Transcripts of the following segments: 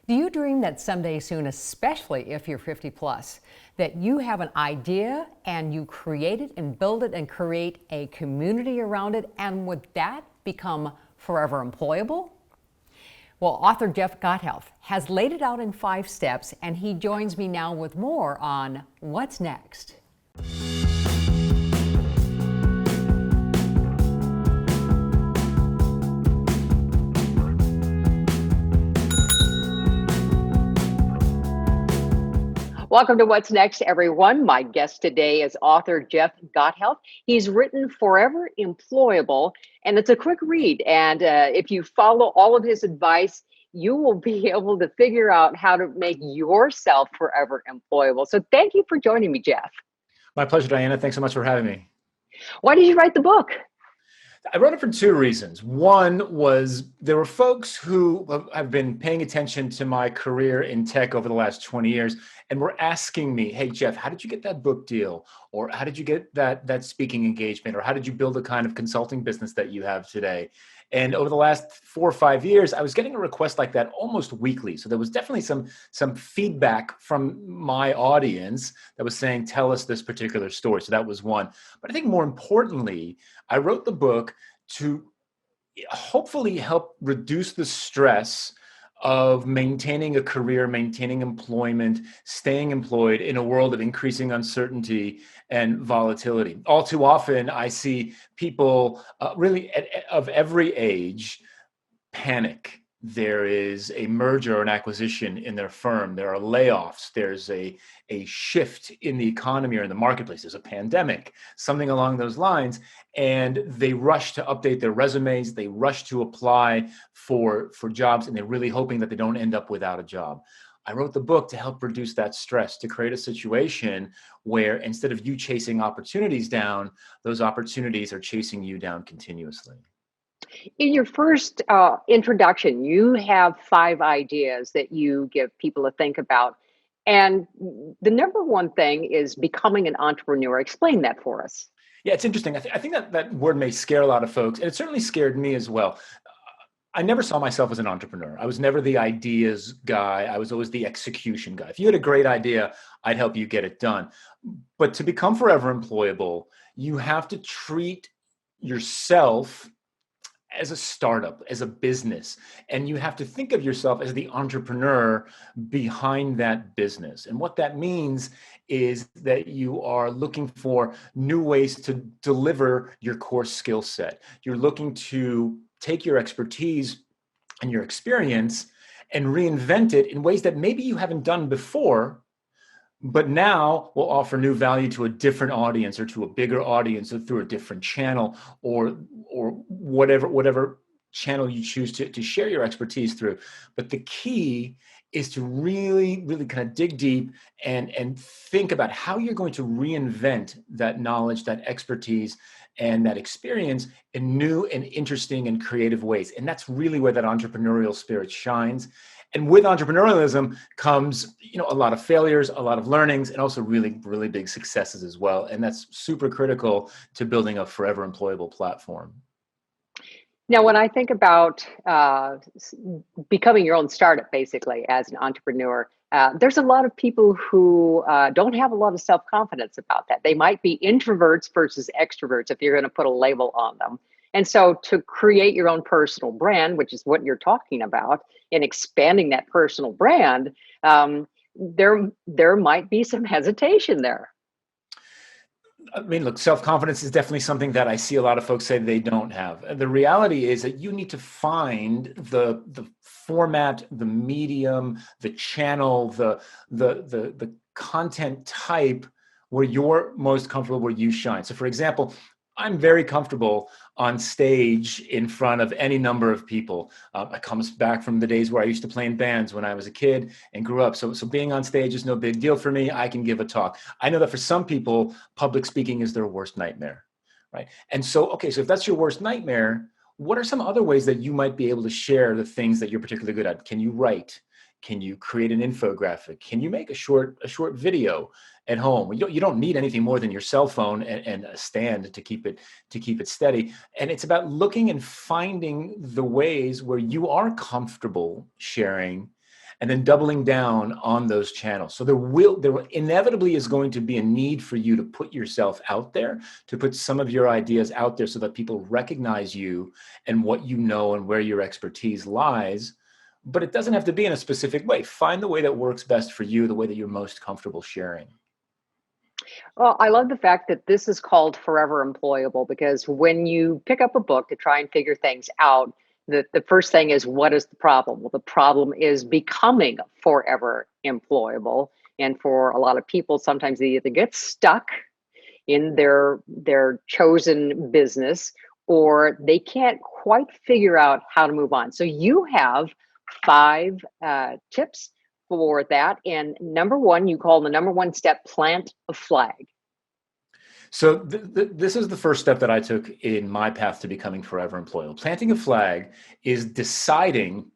Do you dream that someday soon, especially if you're 50 plus, that you have an idea and you create it and build it and create a community around it, and would that become forever employable? Well, author Jeff Gothelf has laid it out in 5 steps, and he joins me now with more on what's next. Welcome to What's Next, everyone. My guest today is author Jeff Gothelf. He's written Forever Employable, and it's a quick read. And if you follow all of his advice, you will be able to figure out how to make yourself forever employable. So thank you for joining me, Jeff. My pleasure, Diana. Thanks so much for having me. Why did you write the book? I wrote it for 2 reasons. One was there were folks who have been paying attention to my career in tech over the last 20 years and were asking me, hey, Jeff, how did you get that book deal? Or how did you get that speaking engagement? Or how did you build the kind of consulting business that you have today? And over the last 4 or 5 years, I was getting a request like that almost weekly. So there was definitely some feedback from my audience that was saying, tell us this particular story. So that was one. But I think more importantly, I wrote the book to hopefully help reduce the stress of maintaining a career, maintaining employment, staying employed in a world of increasing uncertainty and volatility. All too often, I see people of every age panic. There is a merger or an acquisition in their firm. There are layoffs. There's a shift in the economy or in the marketplace. There's a pandemic, something along those lines. And they rush to update their resumes. They rush to apply for jobs, and they're really hoping that they don't end up without a job. I wrote the book to help reduce that stress, to create a situation where instead of you chasing opportunities down, those opportunities are chasing you down continuously. In your first introduction, you have 5 ideas that you give people to think about. And the number one thing is becoming an entrepreneur. Explain that for us. Yeah, it's interesting. I think that word may scare a lot of folks, and it certainly scared me as well. I never saw myself as an entrepreneur. I was never the ideas guy. I was always the execution guy. If you had a great idea, I'd help you get it done. But to become forever employable, you have to treat yourself as a startup, as a business, and you have to think of yourself as the entrepreneur behind that business. And what that means is that you are looking for new ways to deliver your core skill set. You're looking to take your expertise and your experience and reinvent it in ways that maybe you haven't done before, but now will offer new value to a different audience or to a bigger audience or through a different channel or whatever channel you choose to share your expertise through. But the key is to really, really kind of dig deep and think about how you're going to reinvent that knowledge, that expertise, and that experience in new and interesting and creative ways. And that's really where that entrepreneurial spirit shines. And with entrepreneurialism comes, a lot of failures, a lot of learnings, and also really, really big successes as well. And that's super critical to building a forever employable platform. Now, when I think about becoming your own startup, basically, as an entrepreneur, there's a lot of people who don't have a lot of self-confidence about that. They might be introverts versus extroverts, if you're going to put a label on them. And so to create your own personal brand, which is what you're talking about, and expanding that personal brand, there might be some hesitation there. I mean, look, self-confidence is definitely something that I see a lot of folks say they don't have. The reality is that you need to find the format, the medium, the channel, the content type where you're most comfortable, where you shine. So for example, I'm very comfortable on stage in front of any number of people. I comes back from the days where I used to play in bands when I was a kid and grew up. So being on stage is no big deal for me. I can give a talk. I know that for some people, public speaking is their worst nightmare, right? And so if that's your worst nightmare, what are some other ways that you might be able to share the things that you're particularly good at? Can you write? Can you create an infographic? Can you make a short video at home? You don't need anything more than your cell phone and a stand to keep it steady. And it's about looking and finding the ways where you are comfortable sharing and then doubling down on those channels. So there inevitably is going to be a need for you to put yourself out there, to put some of your ideas out there so that people recognize you and what you know and where your expertise lies. But it doesn't have to be in a specific way. Find the way that works best for you, the way that you're most comfortable sharing. Well, I love the fact that this is called Forever Employable, because when you pick up a book to try and figure things out, the first thing is, what is the problem? Well, the problem is becoming forever employable. And for a lot of people, sometimes they either get stuck in their chosen business, or they can't quite figure out how to move on. So you have 5 tips for that. And number one, you call the number one step, plant a flag. So this is the first step that I took in my path to becoming forever employable. Planting a flag is deciding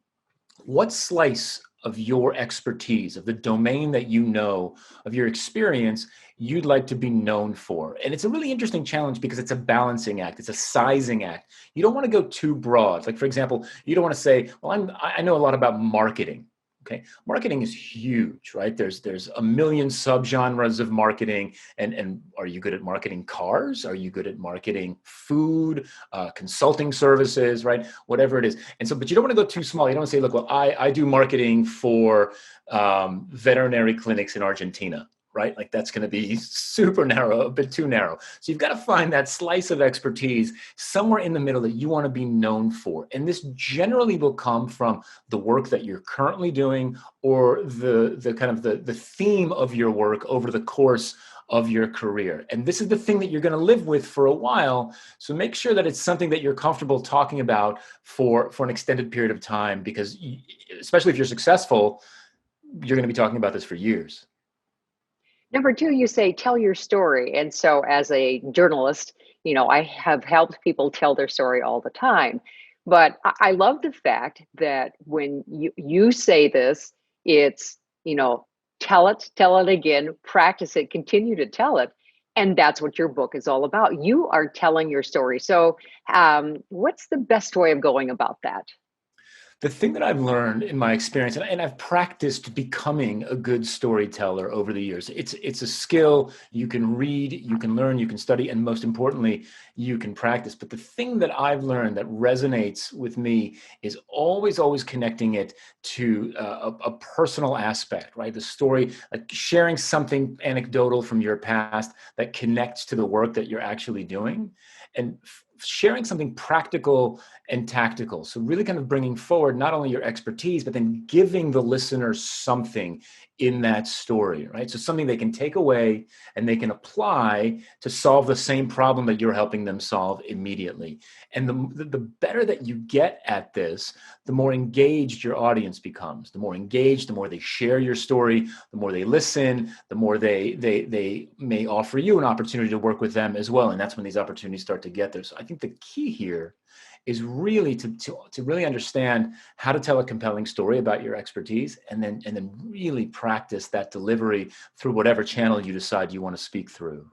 what slice of your expertise, of the domain that you know, of your experience, you'd like to be known for. And it's a really interesting challenge because it's a balancing act. It's a sizing act. You don't want to go too broad. Like, for example, you don't want to say, well, I know a lot about marketing. Okay. Marketing is huge, right? There's a million subgenres of marketing. And are you good at marketing cars? Are you good at marketing food, consulting services, right? Whatever it is. And so, but you don't want to go too small. You don't want to say, look, well, I do marketing for veterinary clinics in Argentina. Right? Like that's going to be super narrow, a bit too narrow. So you've got to find that slice of expertise somewhere in the middle that you want to be known for. And this generally will come from the work that you're currently doing, or the kind of the theme of your work over the course of your career. And this is the thing that you're going to live with for a while. So make sure that it's something that you're comfortable talking about for an extended period of time, because especially if you're successful, you're going to be talking about this for years. Number two, you say, tell your story. And so as a journalist, I have helped people tell their story all the time. But I love the fact that when you say this, it's, tell it again, practice it, continue to tell it. And that's what your book is all about. You are telling your story. So what's the best way of going about that? The thing that I've learned in my experience, and I've practiced becoming a good storyteller over the years. It's a skill you can read, you can learn, you can study, and most importantly, you can practice. But the thing that I've learned that resonates with me is always connecting it to a personal aspect, right? The story, like sharing something anecdotal from your past that connects to the work that you're actually doing, and sharing something practical and tactical. So really kind of bringing forward not only your expertise, but then giving the listener something in that story, right? So something they can take away and they can apply to solve the same problem that you're helping them solve immediately. And the better that you get at this, the more engaged your audience becomes. The more engaged, the more they share your story, the more they listen, the more they may offer you an opportunity to work with them as well. And that's when these opportunities start to get there. So I think the key here is really to really understand how to tell a compelling story about your expertise, and then really practice that delivery through whatever channel you decide you want to speak through.